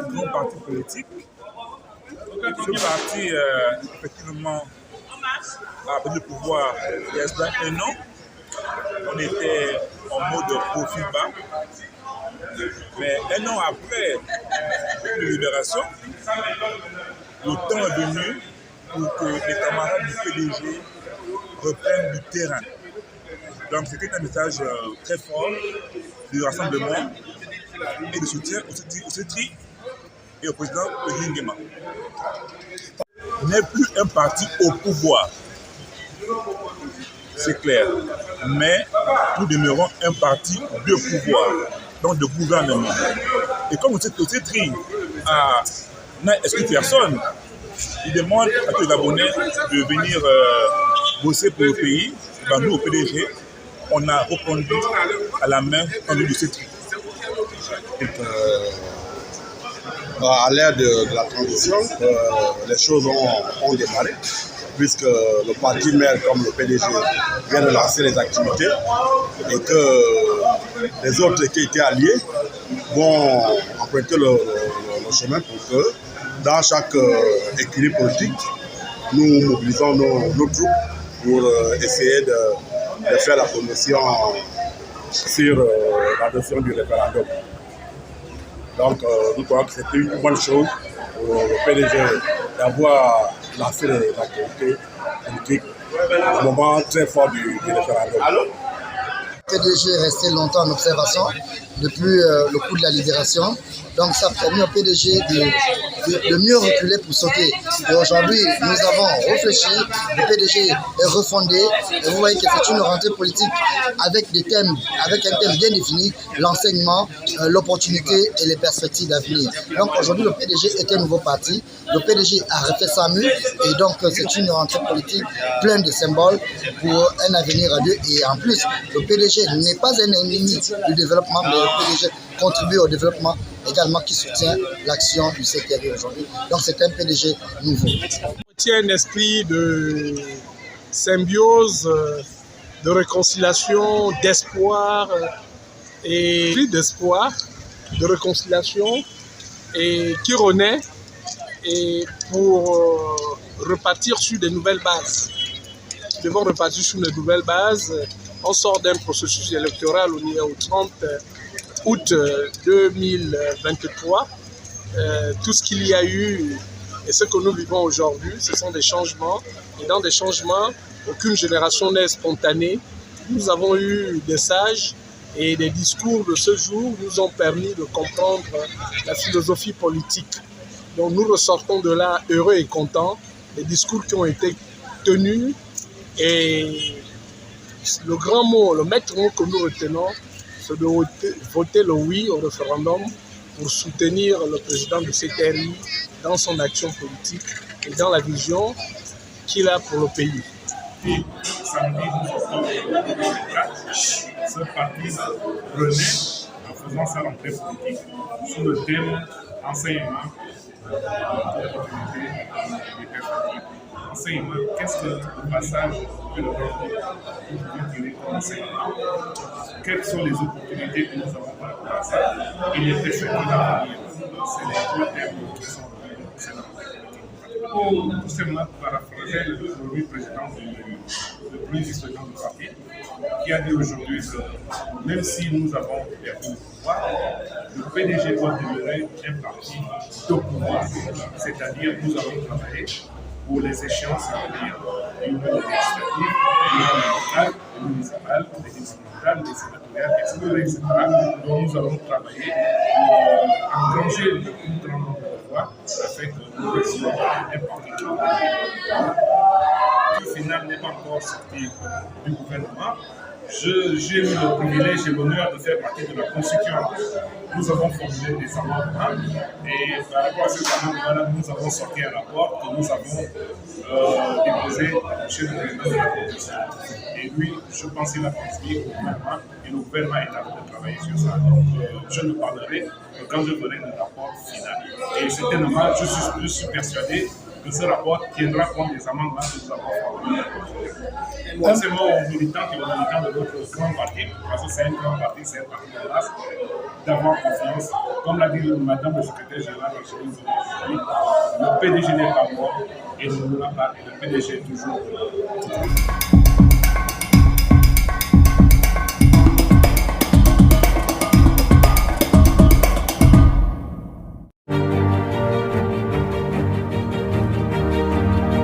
grand parti politique. Ce parti, effectivement, a pris le pouvoir il y a cela un an. On était en mode profil bas. Mais un an après la libération, le temps est venu pour que les camarades du PDG reprennent du terrain. Donc c'était un message très fort du rassemblement et de soutien au CETRI et au président Nguema. Il n'est plus un parti au pouvoir, c'est clair, mais nous demeurons un parti de pouvoir, donc de gouvernement. Et comme le CETRI n'a exclu personne, il demande à tous les Gabonais de venir bosser pour le pays. Ben, nous, au PDG, on a répondu à la main en lieu du CETRI. À l'ère de la transition, les choses ont démarré, puisque le parti mère comme le PDG vient de lancer les activités et que les autres qui étaient alliés vont emprunter le chemin pour que dans chaque équilibre politique, nous mobilisons nos troupes pour essayer de faire la promotion sur l'adoption du référendum. Donc, nous croyons que c'était une bonne chose pour le PDG d'avoir lancé les activités politiques à un moment très fort du référendum. Le PDG est resté longtemps en observation depuis le coup de la libération. Donc ça a permis au PDG de mieux reculer pour sauter. Et aujourd'hui, nous avons réfléchi, le PDG est refondé. Et vous voyez que c'est une rentrée politique avec un thème bien défini, l'enseignement, l'opportunité et les perspectives d'avenir. Donc aujourd'hui, le PDG est un nouveau parti. Le PDG a refait sa mue et donc c'est une rentrée politique pleine de symboles pour un avenir radieux. Et en plus, le PDG n'est pas un ennemi du développement, mais le PDG contribue au développement également qui soutient l'action du CTRI aujourd'hui. Donc c'est un PDG nouveau. On tient un esprit de symbiose, de réconciliation, d'espoir et d'espoir, de réconciliation et qui renaît et pour repartir sur de nouvelles bases. Nous devons repartir sur de nouvelles bases. On sort d'un processus électoral au 30 août 2023. Tout ce qu'il y a eu et ce que nous vivons aujourd'hui, ce sont des changements. Et dans des changements, aucune génération n'est spontanée. Nous avons eu des sages et des discours de ce jour nous ont permis de comprendre la philosophie politique. Donc nous ressortons de là heureux et contents des discours qui ont été tenus et le grand mot, le maître mot que nous retenons, c'est de voter le oui au référendum pour soutenir le président de CTRI dans son action politique et dans la vision qu'il a pour le pays. Et samedi, nous avons ce parti renaît en faisant sa rentrée politique sous le thème enseignement enseignement, qu'est-ce que le passage de l'Europe tirer comme enseignement? Quelles sont les opportunités que nous avons par rapport à ça et les perspectives à venir? C'est les deux thèmes qui sont tout simplement paraphraser le premier président du parti qui a dit aujourd'hui que même si nous avons perdu le pouvoir, le PDG doit demeurer un parti de pouvoir, c'est-à-dire nous avons travaillé pour les échéances à venir au niveau législatif, local, municipal, les départementales, les sénatoriales, etc. Donc nous avons travaillé pour engranger le plus grand nombre de voix afin que nous restions un parti. Le final n'est pas encore sorti du gouvernement. J'ai eu le privilège et l'honneur de faire partie de la Constituante. Nous avons formulé des amendements et par rapport à ces amendements-là, nous avons sorti un rapport que nous avons déposé chez le président de la Commission. Et lui, je pense qu'il a transmis au gouvernement et le gouvernement est en train de travailler sur ça. Donc, je ne parlerai que quand je verrai le rapport final. Et certainement, je suis persuadé que ce rapport tiendra compte des amendements que nous avons formulés. Moi, c'est moi, aux militants et aux militants de notre grand parti, parce que c'est un grand parti, c'est un parti de base, d'avoir confiance. Comme l'a dit Madame le secrétaire général aujourd'hui, le PDG n'est pas mort et ne mourra pas, et le PDG est toujours.